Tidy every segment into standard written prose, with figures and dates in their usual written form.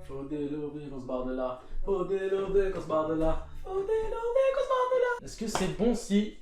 Faut délover qu'on se barre de là. Faut délover qu'on se barre de là. Faut délover qu'on se barre de là. Est-ce que c'est bon si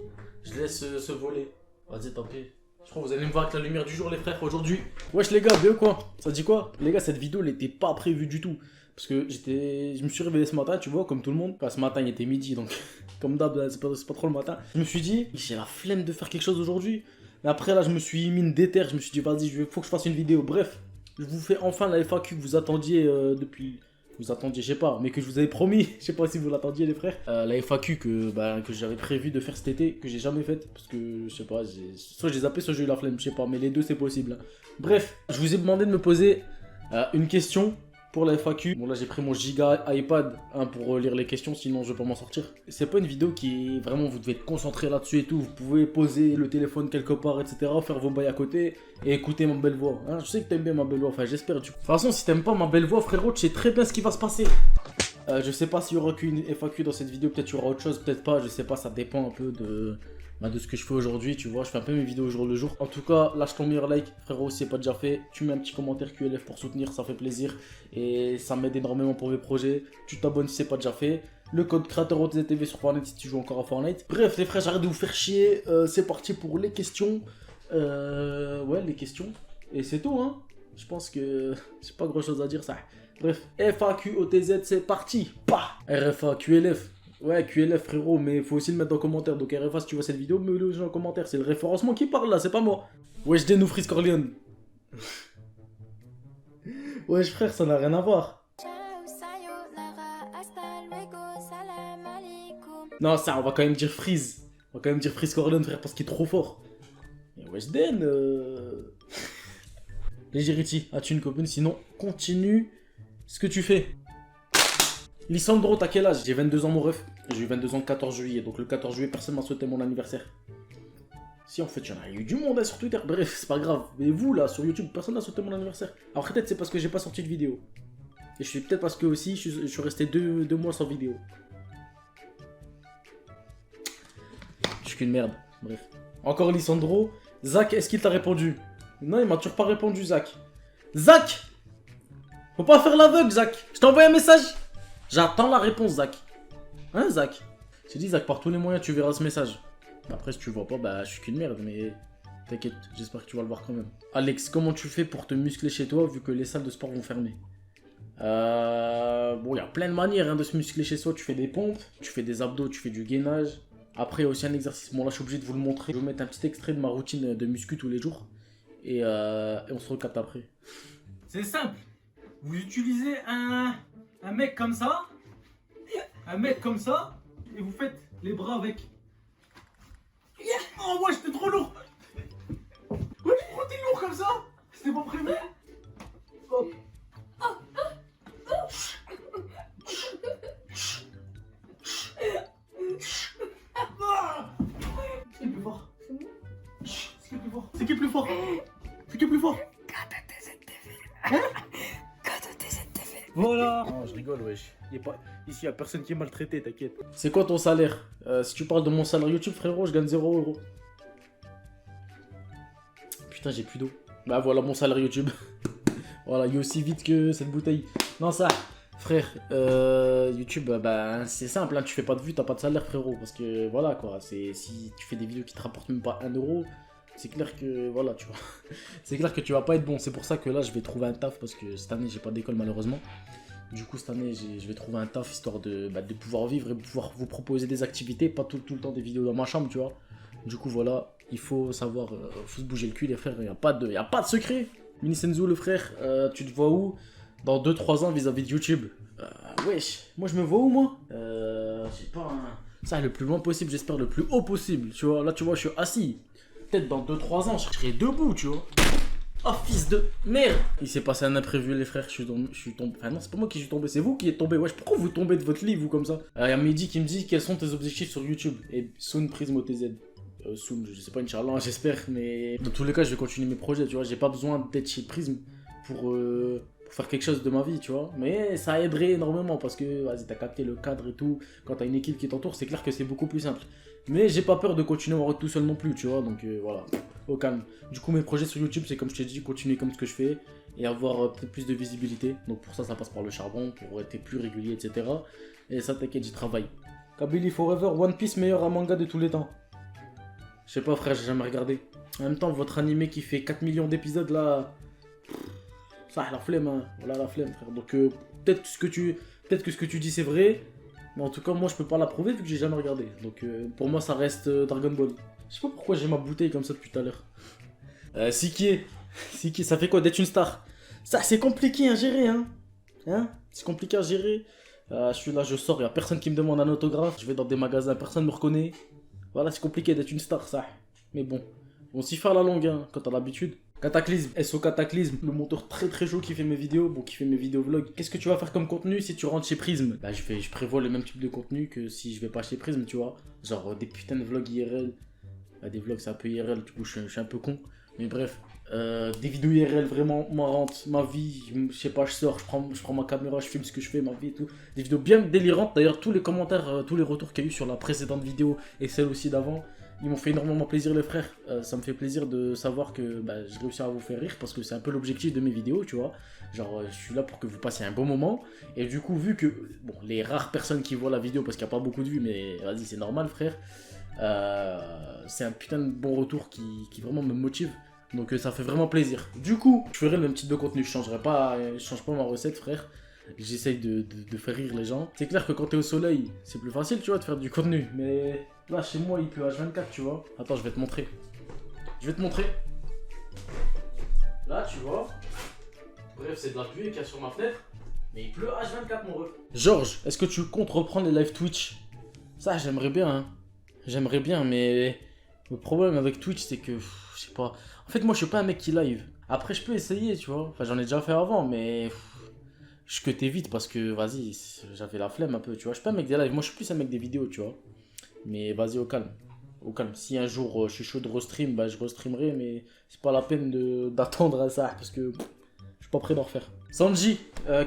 je laisse ce voler? Vas-y, tant pis. Je crois que vous allez me voir avec la lumière du jour, les frères, aujourd'hui. Wesh, les gars, bien quoi? Ça dit quoi? Les gars, cette vidéo, elle était pas prévue du tout. Parce que je me suis réveillé ce matin, tu vois, comme tout le monde. Enfin, ce matin, il était midi, donc comme d'hab, c'est pas trop le matin. Je me suis dit, j'ai la flemme de faire quelque chose aujourd'hui. Mais après, là, je me suis mis une déterre. Je me suis dit, vas-y, faut que je fasse une vidéo. Bref, je vous fais enfin la FAQ que vous attendiez depuis... Vous attendiez, je sais pas, mais que je vous avais promis. Je sais pas si vous l'attendiez, les frères. La FAQ que j'avais prévu de faire cet été, que j'ai jamais faite. Parce que, je sais pas, soit j'ai zappé, soit j'ai eu la flemme, je sais pas. Mais les deux, c'est possible. Bref, je vous ai demandé de me poser une question pour la FAQ. Bon, là, j'ai pris mon giga iPad pour lire les questions, sinon je vais pas m'en sortir. C'est pas une vidéo qui est vraiment, vous devez être concentré là-dessus et tout. Vous pouvez poser le téléphone quelque part, etc. Faire vos bails à côté et écouter ma belle voix. Hein, je sais que t'aimes bien ma belle voix, enfin, j'espère. De toute façon, si t'aimes pas ma belle voix, frérot, tu sais très bien ce qui va se passer. Je sais pas s'il y aura qu'une FAQ dans cette vidéo, peut-être il y aura autre chose, peut-être pas, je sais pas, ça dépend un peu de ce que je fais aujourd'hui, tu vois, je fais un peu mes vidéos au jour le jour. En tout cas, lâche ton meilleur like, frérot, si c'est pas déjà fait, tu mets un petit commentaire QLF pour soutenir, ça fait plaisir, et ça m'aide énormément pour mes projets. Tu t'abonnes si c'est pas déjà fait, le code créateur OTZTV sur Fortnite si tu joues encore à Fortnite. Bref, les frères, j'arrête de vous faire chier, c'est parti pour les questions. Ouais, les questions, et c'est tout, hein. Je pense que j'ai pas grand chose à dire, ça. Bref, FAQ OTZ, c'est parti. Bah, RFA, QLF. Ouais, QLF, frérot, mais il faut aussi le mettre dans les commentaires. Donc, RFA, si tu vois cette vidéo, mets-le dans les commentaires. C'est le référencement qui parle là, c'est pas moi. Wesh, Denou Frisk Corleone. Wesh, frère, ça n'a rien à voir. Non, ça, on va quand même dire Freeze. On va quand même dire Frisk Corleone, frère, parce qu'il est trop fort. Et wesh, Den. Légérity, as-tu une copine? Sinon, continue ce que tu fais. Lissandro, t'as quel âge? J'ai 22 ans, mon ref. J'ai eu 22 ans le 14 juillet. Donc le 14 juillet, personne m'a souhaité mon anniversaire. Si, en fait, il y en a eu du monde sur Twitter. Bref, c'est pas grave. Mais vous, là, sur YouTube, personne n'a souhaité mon anniversaire. Alors peut-être c'est parce que j'ai pas sorti de vidéo. Et je suis peut-être parce que aussi, je suis resté deux mois sans vidéo. Je suis qu'une merde. Bref. Encore Lissandro. Zach, est-ce qu'il t'a répondu? Non, il m'a toujours pas répondu, Zach. Zach! Faut pas faire l'aveugle, Zach. Je t'ai envoyé un message. J'attends la réponse, Zach. Hein, Zach? J'ai dit, Zach, par tous les moyens, tu verras ce message. Après, si tu vois pas, bah, je suis qu'une merde, mais t'inquiète, j'espère que tu vas le voir quand même. Alex, comment tu fais pour te muscler chez toi, vu que les salles de sport vont fermer? Bon, il y a plein de manières hein, de se muscler chez soi. Tu fais des pompes, tu fais des abdos, tu fais du gainage. Après, il y a aussi un exercice. Bon, là, je suis obligé de vous le montrer. Je vais vous mettre un petit extrait de ma routine de muscu tous les jours. Et on se recapte après. C'est simple. Vous utilisez un mec comme ça. Un mec comme ça. Et vous faites les bras avec. Oh, ouais, j'étais trop lourd. Ouais, pourquoi t'es lourd comme ça? C'était pas prévu. Hop. C'est qui est plus fort? C'est qui est plus fort? C'est qui est plus fort? C'est qui est plus fort? Voilà. Non, je rigole, wesh. Ici, il y a personne qui est maltraité, t'inquiète. C'est quoi ton salaire? Si tu parles de mon salaire YouTube, frérot, je gagne 0 €. Putain, j'ai plus d'eau. Bah voilà mon salaire YouTube. Voilà, il est aussi vite que cette bouteille. Non, ça, frère, YouTube, bah c'est simple, hein, tu fais pas de vues, t'as pas de salaire, frérot. Parce que voilà, quoi, si tu fais des vidéos qui te rapportent même pas 1 €, c'est clair que, voilà, tu vois. C'est clair que tu vas pas être bon. C'est pour ça que là, je vais trouver un taf, parce que cette année, j'ai pas d'école, malheureusement. Du coup, cette année, je vais trouver un taf, histoire de pouvoir vivre et pouvoir vous proposer des activités, pas tout le temps des vidéos dans ma chambre, tu vois. Du coup, voilà, il faut savoir, faut se bouger le cul, les frères, il n'y a pas de secret. Mini Senzu, le frère, tu te vois où dans 2-3 ans vis-à-vis de YouTube? Wesh, moi je me vois où, moi? J'ai pas un... Ça, le plus loin possible, j'espère le plus haut possible, tu vois. Là, tu vois, je suis assis. Peut-être dans 2-3 ans, je serai debout, tu vois. Oh, fils de merde! Il s'est passé un imprévu, les frères, je suis tombé... Enfin non, c'est pas moi qui suis tombé, c'est vous qui êtes tombé. Wesh, pourquoi vous tombez de votre lit, vous, comme ça? Il y a Mehdi qui me dit, quels sont tes objectifs sur YouTube? Et Soon Prism OTZ. Soon, je sais pas, Inch'Allah, j'espère, mais... Dans tous les cas, je vais continuer mes projets, tu vois. J'ai pas besoin d'être chez Prism pour faire quelque chose de ma vie, tu vois. Mais ça aiderait énormément, parce que, vas-y, t'as capté le cadre et tout. Quand t'as une équipe qui t'entoure, c'est clair que c'est beaucoup plus simple. Mais j'ai pas peur de continuer en route tout seul non plus, tu vois. Donc voilà, au calme. Du coup, mes projets sur YouTube, c'est comme je t'ai dit, continuer comme ce que je fais. et avoir peut-être plus de visibilité. Donc pour ça passe par le charbon, pour être plus régulier, etc. Et ça, t'inquiète, j'y travaille. Kabylie Forever, One Piece, meilleur manga de tous les temps. Je sais pas frère, j'ai jamais regardé. En même temps, votre animé qui fait 4 millions d'épisodes là... Ça, la flemme, hein. Voilà la flemme frère. Donc peut-être que ce que tu dis c'est vrai. Mais en tout cas, moi je peux pas l'approuver vu que j'ai jamais regardé. Donc pour moi ça reste Dragon Ball. Je sais pas pourquoi j'ai ma bouteille comme ça depuis tout à l'heure. Siki, ça fait quoi d'être une star? Ça c'est compliqué à gérer hein. C'est compliqué à gérer. Je suis là, je sors, y a personne qui me demande un autographe. Je vais dans des magasins, personne me reconnaît. Voilà, c'est compliqué d'être une star ça. Mais bon, on s'y fait à la longue hein, quand t'as l'habitude. Cataclysme, SO Cataclysme, le monteur très très chaud qui fait mes vidéos, bon qui fait mes vidéos vlogs. Qu'est-ce que tu vas faire comme contenu si tu rentres chez Prism? Bah je prévois le même type de contenu que si je vais pas chez Prism, tu vois. Genre des putains de vlogs IRL. Bah, des vlogs c'est un peu IRL, du coup je suis un peu con. Mais bref, des vidéos IRL vraiment marrantes, ma vie, je sais pas, je sors, je prends ma caméra, je filme ce que je fais, ma vie et tout. Des vidéos bien délirantes, d'ailleurs tous les commentaires, tous les retours qu'il y a eu sur la précédente vidéo et celle aussi d'avant. Ils m'ont fait énormément plaisir les frères, ça me fait plaisir de savoir que bah, je réussis à vous faire rire parce que c'est un peu l'objectif de mes vidéos, tu vois. Genre je suis là pour que vous passiez un bon moment et du coup vu que, bon les rares personnes qui voient la vidéo parce qu'il n'y a pas beaucoup de vues mais vas-y c'est normal frère, c'est un putain de bon retour qui vraiment me motive. Donc ça fait vraiment plaisir. Du coup, je ferai le même type de contenu, je change pas ma recette frère. J'essaye de faire rire les gens. C'est clair que quand t'es au soleil, c'est plus facile, tu vois, de faire du contenu. Mais là, chez moi, il pleut H24, tu vois. Attends, je vais te montrer. Là, tu vois. Bref, c'est de la pluie qu'il y a sur ma fenêtre. Mais il pleut H24, mon ref. Georges, est-ce que tu comptes reprendre les live Twitch? Ça, j'aimerais bien, hein. J'aimerais bien, mais le problème avec Twitch, c'est que, je sais pas. En fait, moi, je suis pas un mec qui live. Après, je peux essayer, tu vois. Enfin, j'en ai déjà fait avant, mais je que t'évites parce que, vas-y, j'avais la flemme un peu, tu vois. Je suis pas un mec des lives, moi, je suis plus un mec des vidéos, tu vois. Mais vas-y, au calme. Au calme. Si un jour je suis chaud de restream, bah je restreamerai, mais c'est pas la peine d'attendre à ça parce que je suis pas prêt d'en refaire. Sanji,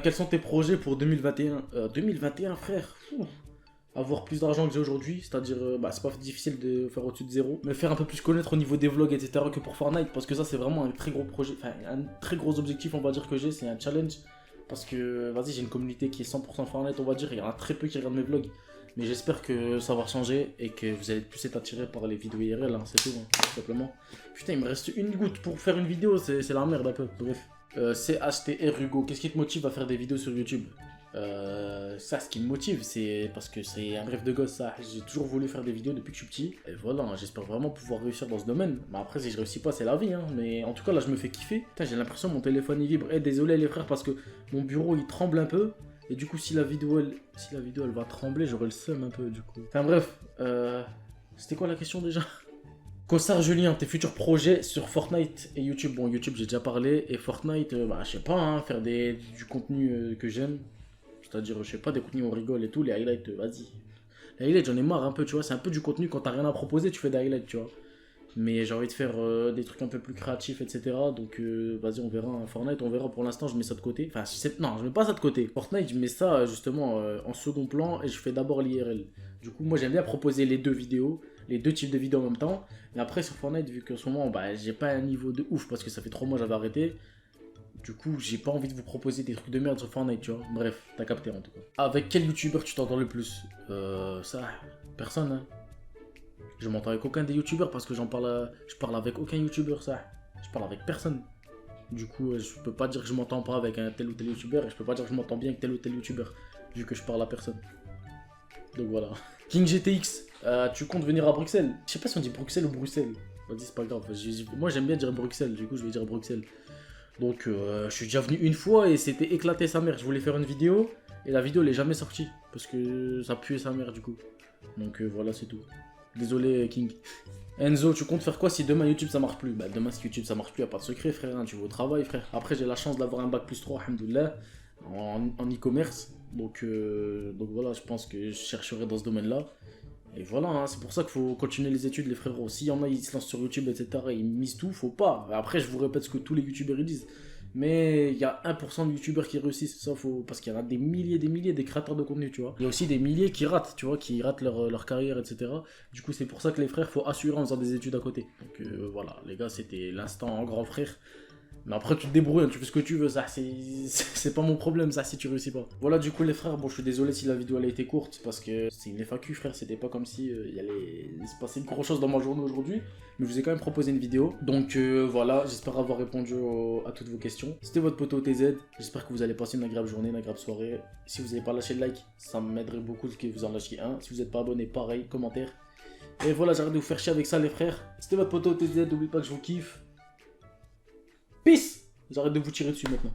quels sont tes projets pour 2021? 2021, frère. Avoir plus d'argent que j'ai aujourd'hui, c'est-à-dire, bah c'est pas difficile de faire au-dessus de zéro, me faire un peu plus connaître au niveau des vlogs, etc. que pour Fortnite, parce que ça c'est vraiment un très gros projet, enfin un très gros objectif, on va dire que j'ai, c'est un challenge, parce que, vas-y, j'ai une communauté qui est 100% Fortnite, on va dire, il y en a très peu qui regardent mes vlogs. Mais j'espère que ça va changer et que vous allez plus être attirés par les vidéos IRL, hein, c'est tout, hein, tout simplement. Putain, il me reste une goutte pour faire une vidéo, c'est la merde un peu, bref. CHTR Hugo, qu'est-ce qui te motive à faire des vidéos sur YouTube? Ça, ce qui me motive, c'est parce que c'est un rêve de gosse, ça. J'ai toujours voulu faire des vidéos depuis que je suis petit. Et voilà, j'espère vraiment pouvoir réussir dans ce domaine. Mais après, si je réussis pas, c'est la vie, hein. Mais en tout cas, là, je me fais kiffer. Putain, j'ai l'impression que mon téléphone il vibre. Désolé les frères, parce que mon bureau il tremble un peu. Et du coup, si la vidéo elle va trembler, j'aurai le seum un peu du coup. Enfin bref, c'était quoi la question déjà? Cossard Julien, tes futurs projets sur Fortnite et YouTube. Bon, YouTube j'ai déjà parlé. Et Fortnite, bah je sais pas, hein, faire du contenu que j'aime. C'est-à-dire, je sais pas, des contenus où on rigole et tout. Les highlights, vas-y. Les highlights, j'en ai marre un peu, tu vois. C'est un peu du contenu quand t'as rien à proposer, tu fais des highlights, tu vois. Mais j'ai envie de faire des trucs un peu plus créatifs, etc. Donc vas-y, on verra. Hein. Fortnite, on verra. Pour l'instant, je mets ça de côté. Enfin, non, je mets pas ça de côté. Fortnite, je mets ça justement en second plan et je fais d'abord l'IRL. Du coup, moi, j'aime bien proposer les deux vidéos, les deux types de vidéos en même temps. Mais après, sur Fortnite, vu qu'en ce moment, bah, j'ai pas un niveau de ouf parce que ça fait 3 mois que j'avais arrêté. Du coup, j'ai pas envie de vous proposer des trucs de merde sur Fortnite, tu vois. Bref, t'as capté en tout cas. Avec quel youtubeur tu t'entends le plus? Ça, personne, hein. Je m'entends avec aucun des youtubeurs parce que je parle avec aucun youtubeur, ça. Je parle avec personne. Du coup, je peux pas dire que je m'entends pas avec un tel ou tel youtubeur et je peux pas dire que je m'entends bien avec tel ou tel youtubeur vu que je parle à personne. Donc voilà. King GTX, tu comptes venir à Bruxelles? Je sais pas si on dit Bruxelles ou Bruxelles. Vas-y, c'est pas grave. Moi, j'aime bien dire Bruxelles, du coup, je vais dire Bruxelles. Donc, je suis déjà venu une fois et c'était éclaté sa mère. Je voulais faire une vidéo et la vidéo elle est jamais sortie parce que ça puait sa mère du coup. Donc voilà, c'est tout. Désolé King. Enzo, tu comptes faire quoi si demain YouTube ça marche plus? Bah demain si YouTube ça marche plus, y'a pas de secret frère, hein, tu vas au travail frère. Après j'ai la chance d'avoir un bac plus 3, alhamdoulilah, en e-commerce. Donc voilà, je pense que je chercherai dans ce domaine là. Et voilà, hein, c'est pour ça qu'il faut continuer les études les frérots. S'il y en a ils se lancent sur YouTube etc, ils misent tout, faut pas. Après je vous répète ce que tous les youtubeurs ils disent. Mais il y a 1% de youtubeurs qui réussissent, ça faut, parce qu'il y en a des milliers des créateurs de contenu, tu vois. Il y a aussi des milliers qui ratent, tu vois, qui ratent leur carrière, etc. Du coup, c'est pour ça que les frères, faut assurer en faisant des études à côté. Donc voilà, les gars, c'était l'instant en grand frère. Mais après, tu te débrouilles, hein, tu fais ce que tu veux, ça, c'est pas mon problème, ça, si tu réussis pas. Voilà, du coup, les frères, bon, je suis désolé si la vidéo elle a été courte, parce que c'est une FAQ, frère, c'était pas comme si il allait se passer grand chose dans ma journée aujourd'hui, mais je vous ai quand même proposé une vidéo. Donc voilà, j'espère avoir répondu à toutes vos questions. C'était votre poteau TZ, j'espère que vous allez passer une agréable journée, une agréable soirée. Si vous n'avez pas lâché le like, ça m'aiderait beaucoup que vous en lâchiez un. Si vous n'êtes pas abonné, pareil, commentaire. Et voilà, j'arrête de vous faire chier avec ça, les frères. C'était votre poteau TZ, n'oubliez pas que je vous kiffe. Peace! J'arrête de vous tirer dessus maintenant.